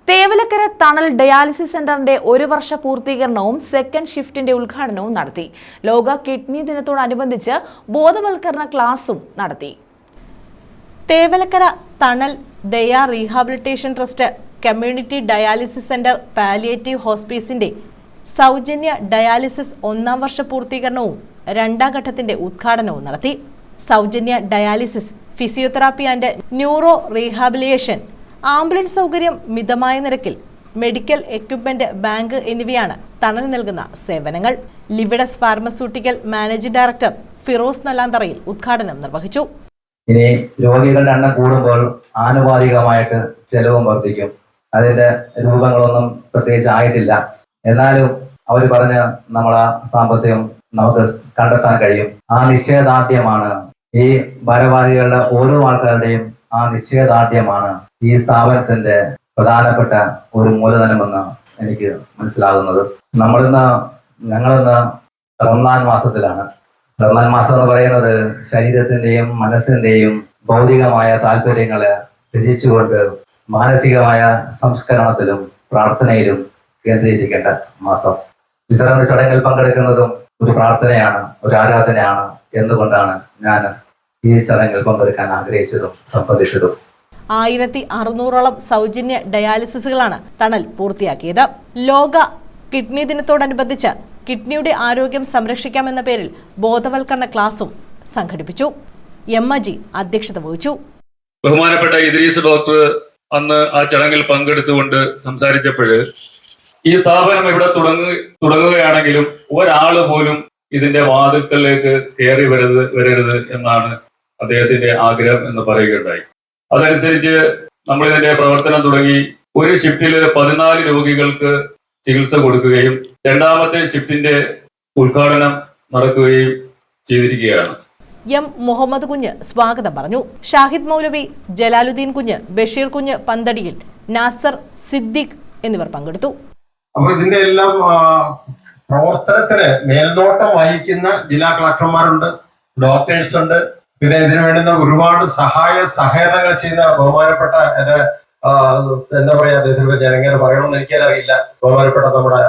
തേവലക്കര തണൽ ഡയാലിസിസ് സെന്ററിന്റെ 1 വർഷ പൂർത്തീകരണവും സെക്കൻഡ് ഷിഫ്റ്റിന്റെ ഉദ്ഘാടനവും നടത്തി. ലോക കിഡ്നി ദിനത്തോടനുബന്ധിച്ച് ബോധവൽക്കരണ ക്ലാസും നടത്തി. Thevalakkara Thanal Daya rehabilitation trust community dialysis centre palliative ഹോസ്പീസിന്റെ സൗജന്യ ഡയാലിസിസ് 1ാം വർഷ പൂർത്തീകരണവും 2ാം ഘട്ടത്തിന്റെ ഉദ്ഘാടനവും നടത്തി. സൗജന്യ dialysis, physiotherapy and neuro rehabilitation, ambulance സൗകര്യം, മിതമായ നിരക്കിൽ മെഡിക്കൽ എക്യുപ്മെന്റ് ബാങ്ക് എന്നിവയാണ് തണൽ നൽകുന്ന സേവനങ്ങൾ. ലിവിഡസ് ഫാർമസ്യൂട്ടിക്കൽ മാനേജിംഗ് ഡയറക്ടർ ഫിറോസ് നല്ലാന്തറയിൽ ഉദ്ഘാടനം നിർവഹിച്ചു. ഇനി രോഗികളുടെ എണ്ണം കൂടുമ്പോൾ ആനുപാതികമായിട്ട് ചെലവും വർദ്ധിക്കും. അതിന്റെ രൂപങ്ങളൊന്നും പ്രത്യേകിച്ച് ആയിട്ടില്ല. എന്നാലും അവർ പറഞ്ഞ നമ്മളെ സാമ്പത്തികം നമുക്ക് കണ്ടെത്താൻ കഴിയും. ആ നിശ്ചയദാർഢ്യമാണ് ഈ ഭാരവാഹികളുടെ ഓരോ ആൾക്കാരുടെയും ആ നിശ്ചയദാർഢ്യമാണ് ഈ സ്ഥാപനത്തിന്റെ പ്രധാനപ്പെട്ട ഒരു മൂലധനമെന്ന് എനിക്ക് മനസ്സിലാകുന്നത്. ഞങ്ങളിന്ന് റമദാൻ മാസത്തിലാണ്. റമദാൻ മാസം എന്ന് പറയുന്നത് ശരീരത്തിന്റെയും മനസ്സിന്റെയും ഭൗതികമായ താല്പര്യങ്ങളെ ത്യജിച്ചുകൊണ്ട് മാനസികമായ സംസ്കരണത്തിലും പ്രാർത്ഥനയിലും കേന്ദ്രീകരിക്കേണ്ട മാസം. ഇത്തരം ചടങ്ങിൽ പങ്കെടുക്കുന്നതും ഒരു പ്രാർത്ഥനയാണ്, ഒരു ആരാധനയാണ് എന്നുകൊണ്ടാണ് ഞാൻ ഈ ചടങ്ങിൽ പങ്കെടുക്കാൻ ആഗ്രഹിച്ചതും സംബന്ധിച്ചതും. 1600ഓളം സൗജന്യ ഡയാലിസിസുകളാണ് തണൽ പൂർത്തിയാക്കിയത്. ലോക കിഡ്നി ദിനത്തോടനുബന്ധിച്ച് കിഡ്നിയുടെ ആരോഗ്യം സംരക്ഷിക്കാമെന്ന പേരിൽ ബോധവൽക്കരണ ക്ലാസും സംഘടിപ്പിച്ചു. എം.ജി അധ്യക്ഷത വഹിച്ചു. ബഹുമാനപ്പെട്ട ഇദ്രീസ് ഡോക്ടർ അന്ന് ആ ചടങ്ങിൽ പങ്കെടുത്തുകൊണ്ട് സംസാരിച്ചപ്പോൾ ഈ സ്ഥാപനം ഇവിടെ തുടങ്ങുകയാണെങ്കിലും ഒരാള് പോലും ഇതിന്റെ വാതിൽക്കലേക്ക് കയറി വരരുത് എന്നാണ് അദ്ദേഹത്തിന്റെ ആഗ്രഹം എന്ന് പറയുകയുണ്ടായി. അതനുസരിച്ച് നമ്മൾ ഇതിന്റെ പ്രവർത്തനം തുടങ്ങി. ഒരു ഷിഫ്റ്റില് 14 രോഗികൾക്ക് ചികിത്സ കൊടുക്കുകയും 2ാമത്തെ ഷിഫ്റ്റിന്റെ ഉദ്ഘാടനം നടക്കുകയും ചെയ്തിരിക്കുകയാണ്. എം മുഹമ്മദ് കുഞ്ഞ് സ്വാഗതം പറഞ്ഞു. ഷാഹിദ് മൗലവി, ജലാലുദ്ദീൻ കുഞ്ഞ്, ബഷീർ കുഞ്ഞ് പന്തടിയിൽ, നാസർ, സിദ്ദീഖ് എന്നിവർ പങ്കെടുത്തു. അപ്പൊ ഇതിന്റെ എല്ലാം പ്രവർത്തനത്തിന് മേൽനോട്ടം വഹിക്കുന്ന ജില്ലാ കളക്ടർമാരുണ്ട്, ഡോക്ടേഴ്സ് ഉണ്ട്. പിന്നെ ഇതിനു വേണ്ടുന്ന ഒരുപാട് സഹകരണങ്ങൾ ചെയ്യുന്ന ബഹുമാനപ്പെട്ട എന്താ പറയാ, അദ്ദേഹത്തിന് ഞാൻ എങ്ങനെ പറയണമെന്ന് എനിക്കറിയില്ല. ബഹുമാനപ്പെട്ട നമ്മുടെ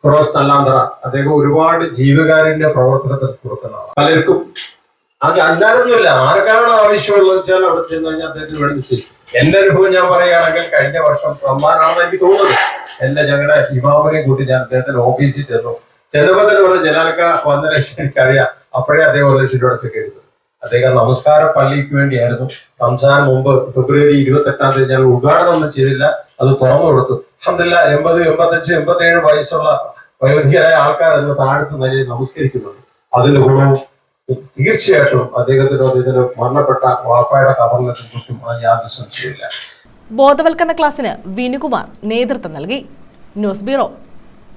ഫിറോസ് നല്ലാന്തറ, അദ്ദേഹം ഒരുപാട് ജീവകാരുണ്യ പ്രവർത്തനത്തിൽ കൊടുക്കുന്നതാണ്. പലർക്കും അത് അല്ലാതൊന്നുമില്ല, ആർക്കാണ് ആവശ്യമുള്ളത് വെച്ചാൽ അവിടെ ചെന്ന് കഴിഞ്ഞാൽ അദ്ദേഹത്തിന് വേണ്ടി ചെയ്യും. എന്റെ അനുഭവം ഞാൻ പറയുകയാണെങ്കിൽ കഴിഞ്ഞ വർഷം റമദാനാണെന്ന് എനിക്ക് തോന്നുന്നത്, ഞങ്ങളുടെ ഇമാമിനെയും കൂട്ടി ഞാൻ അദ്ദേഹത്തിന്റെ ഓഫീസിൽ ചെന്നപ്പോ തന്നെ പറഞ്ഞ ജലാലക്ക 1 ലക്ഷം എനിക്കറിയാം. അപ്പോഴേ അദ്ദേഹം 1 ലക്ഷം രൂപ ചെക്ക് എടുത്തത്. അദ്ദേഹം നമസ്കാര പള്ളിക്ക് വേണ്ടിയായിരുന്നു. റംസാൻ മുമ്പ് ഫെബ്രുവരി 28-ാം തീയതി ഞങ്ങൾ ഉദ്ഘാടനം ഒന്നും ചെയ്തില്ല, അത് തുറന്നു കൊടുത്തു. അൽഹംദുലില്ലാ 80, 85, 87 വയസ്സുള്ള വയോധികരായ ആൾക്കാർ എന്ന് താഴത്ത് നിലയിൽ നമസ്കരിക്കുന്നുണ്ട്. അതിന്റെ ഗുണവും തീർച്ചയായിട്ടും അദ്ദേഹത്തിന് മരണപ്പെട്ട വാപ്പായുടെ കബറിനത്തിന് ചുറ്റും യാതൊരു സംശയമില്ല. ബോധവൽക്കരണ ക്ലാസ്സിന് വിനുകുമാർ നേതൃത്വം നൽകി. News bureau,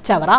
Chavara.